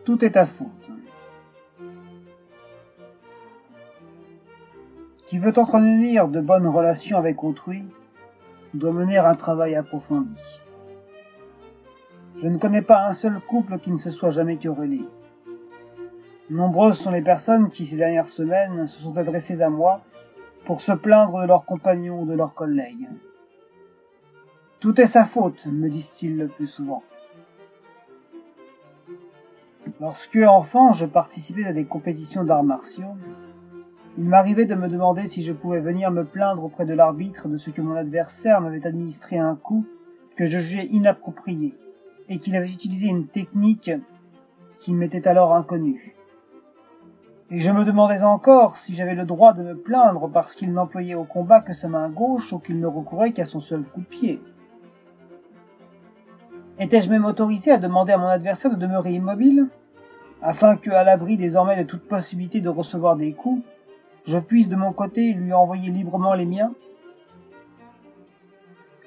tout est ta faute. Qui veut entretenir de bonnes relations avec autrui doit mener un travail approfondi. Je ne connais pas un seul couple qui ne se soit jamais querellé. Nombreuses sont les personnes qui, ces dernières semaines, se sont adressées à moi pour se plaindre de leurs compagnons ou de leurs collègues. Tout est sa faute, me disent-ils le plus souvent. Lorsque, enfant, je participais à des compétitions d'arts martiaux, il m'arrivait de me demander si je pouvais venir me plaindre auprès de l'arbitre de ce que mon adversaire m'avait administré un coup que je jugeais inapproprié et qu'il avait utilisé une technique qui m'était alors inconnue. Et je me demandais encore si j'avais le droit de me plaindre parce qu'il n'employait au combat que sa main gauche ou qu'il ne recourait qu'à son seul coup de pied. Étais-je même autorisé à demander à mon adversaire de demeurer immobile, afin que, à l'abri désormais de toute possibilité de recevoir des coups, je puisse de mon côté lui envoyer librement les miens?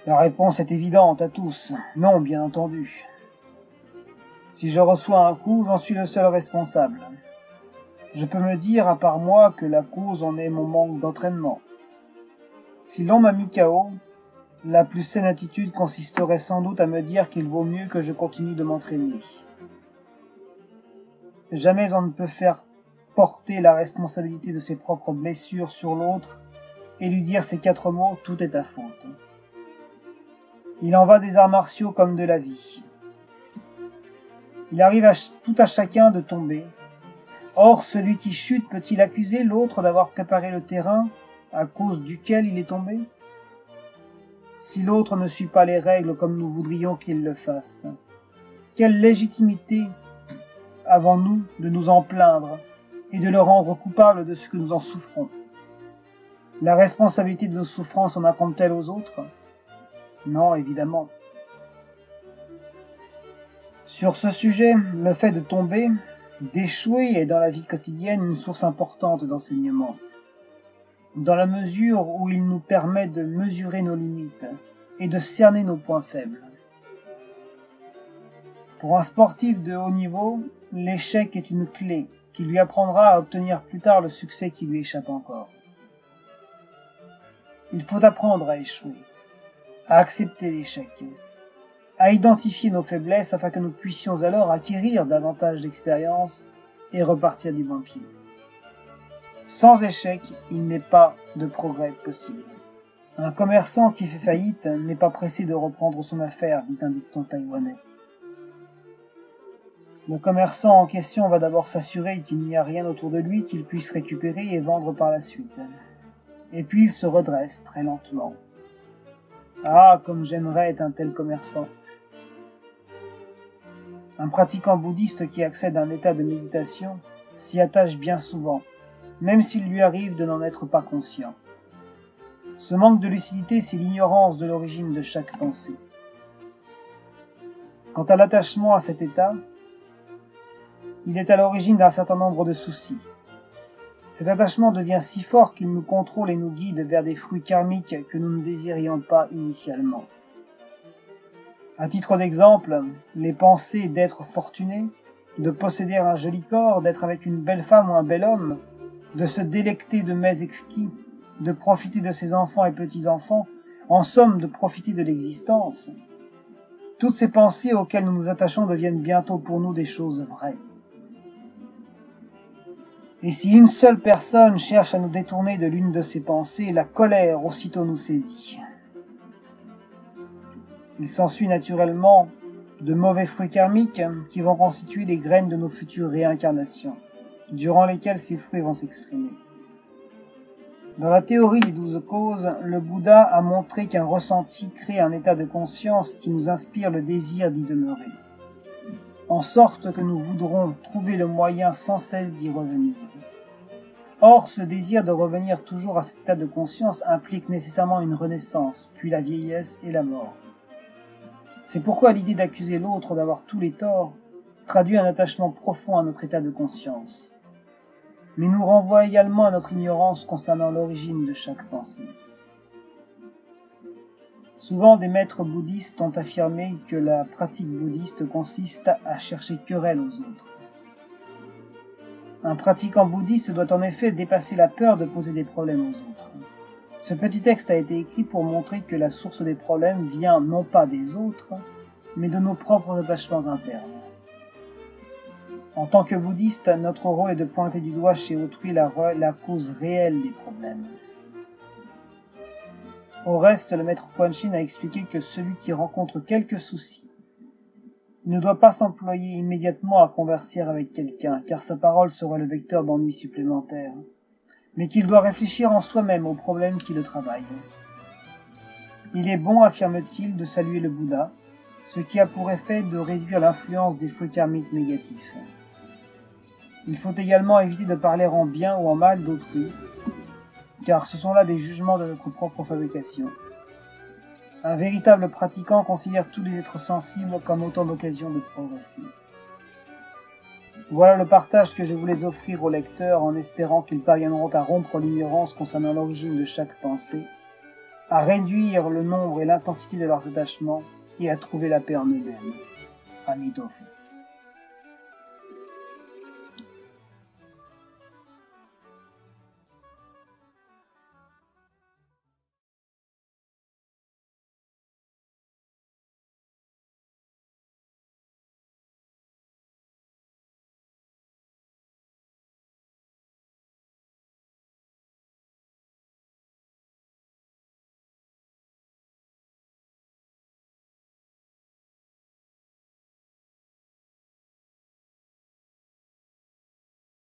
La réponse est évidente à tous, non bien entendu. Si je reçois un coup, j'en suis le seul responsable. Je peux me dire, à part moi, que la cause en est mon manque d'entraînement. Si l'on m'a mis KO, la plus saine attitude consisterait sans doute à me dire qu'il vaut mieux que je continue de m'entraîner. Jamais on ne peut faire porter la responsabilité de ses propres blessures sur l'autre et lui dire ces 4 mots « tout est ta faute ». Il en va des arts martiaux comme de la vie. Il arrive tout à chacun de tomber. Or, celui qui chute peut-il accuser l'autre d'avoir préparé le terrain à cause duquel il est tombé? Si l'autre ne suit pas les règles comme nous voudrions qu'il le fasse, quelle légitimité avons-nous de nous en plaindre et de le rendre coupable de ce que nous en souffrons? La responsabilité de nos souffrances en incombe-t-elle aux autres? Non, évidemment. Sur ce sujet, le fait de tomber, d'échouer est dans la vie quotidienne une source importante d'enseignement, dans la mesure où il nous permet de mesurer nos limites et de cerner nos points faibles. Pour un sportif de haut niveau, l'échec est une clé qui lui apprendra à obtenir plus tard le succès qui lui échappe encore. Il faut apprendre à échouer, à accepter l'échec, à identifier nos faiblesses afin que nous puissions alors acquérir davantage d'expérience et repartir du bon pied. Sans échec, il n'est pas de progrès possible. Un commerçant qui fait faillite n'est pas pressé de reprendre son affaire, dit un dicton taïwanais. Le commerçant en question va d'abord s'assurer qu'il n'y a rien autour de lui qu'il puisse récupérer et vendre par la suite. Et puis il se redresse très lentement. Ah, comme j'aimerais être un tel commerçant. Un pratiquant bouddhiste qui accède à un état de méditation s'y attache bien souvent, même s'il lui arrive de n'en être pas conscient. Ce manque de lucidité, c'est l'ignorance de l'origine de chaque pensée. Quant à l'attachement à cet état, il est à l'origine d'un certain nombre de soucis. Cet attachement devient si fort qu'il nous contrôle et nous guide vers des fruits karmiques que nous ne désirions pas initialement. À titre d'exemple, les pensées d'être fortuné, de posséder un joli corps, d'être avec une belle femme ou un bel homme, de se délecter de mets exquis, de profiter de ses enfants et petits-enfants, en somme de profiter de l'existence. Toutes ces pensées auxquelles nous nous attachons deviennent bientôt pour nous des choses vraies. Et si une seule personne cherche à nous détourner de l'une de ces pensées, la colère aussitôt nous saisit. Il s'ensuit naturellement de mauvais fruits karmiques qui vont constituer les graines de nos futures réincarnations, durant lesquelles ces fruits vont s'exprimer. Dans la théorie des 12 causes, le Bouddha a montré qu'un ressenti crée un état de conscience qui nous inspire le désir d'y demeurer, en sorte que nous voudrons trouver le moyen sans cesse d'y revenir. Or, ce désir de revenir toujours à cet état de conscience implique nécessairement une renaissance, puis la vieillesse et la mort. C'est pourquoi l'idée d'accuser l'autre d'avoir tous les torts traduit un attachement profond à notre état de conscience, mais nous renvoie également à notre ignorance concernant l'origine de chaque pensée. Souvent, des maîtres bouddhistes ont affirmé que la pratique bouddhiste consiste à chercher querelle aux autres. Un pratiquant bouddhiste doit en effet dépasser la peur de poser des problèmes aux autres. Ce petit texte a été écrit pour montrer que la source des problèmes vient non pas des autres, mais de nos propres attachements internes. En tant que bouddhiste, notre rôle est de pointer du doigt chez autrui la cause réelle des problèmes. Au reste, le maître Kuan Yin a expliqué que celui qui rencontre quelques soucis ne doit pas s'employer immédiatement à converser avec quelqu'un, car sa parole sera le vecteur d'ennuis supplémentaires, mais qu'il doit réfléchir en soi-même aux problèmes qui le travaillent. Il est bon, affirme-t-il, de saluer le Bouddha, ce qui a pour effet de réduire l'influence des fruits karmiques négatifs. Il faut également éviter de parler en bien ou en mal d'autrui, car ce sont là des jugements de notre propre fabrication. Un véritable pratiquant considère tous les êtres sensibles comme autant d'occasions de progresser. Voilà le partage que je voulais offrir aux lecteurs en espérant qu'ils parviendront à rompre l'ignorance concernant l'origine de chaque pensée, à réduire le nombre et l'intensité de leurs attachements et à trouver la paix en eux-mêmes. Amitofo.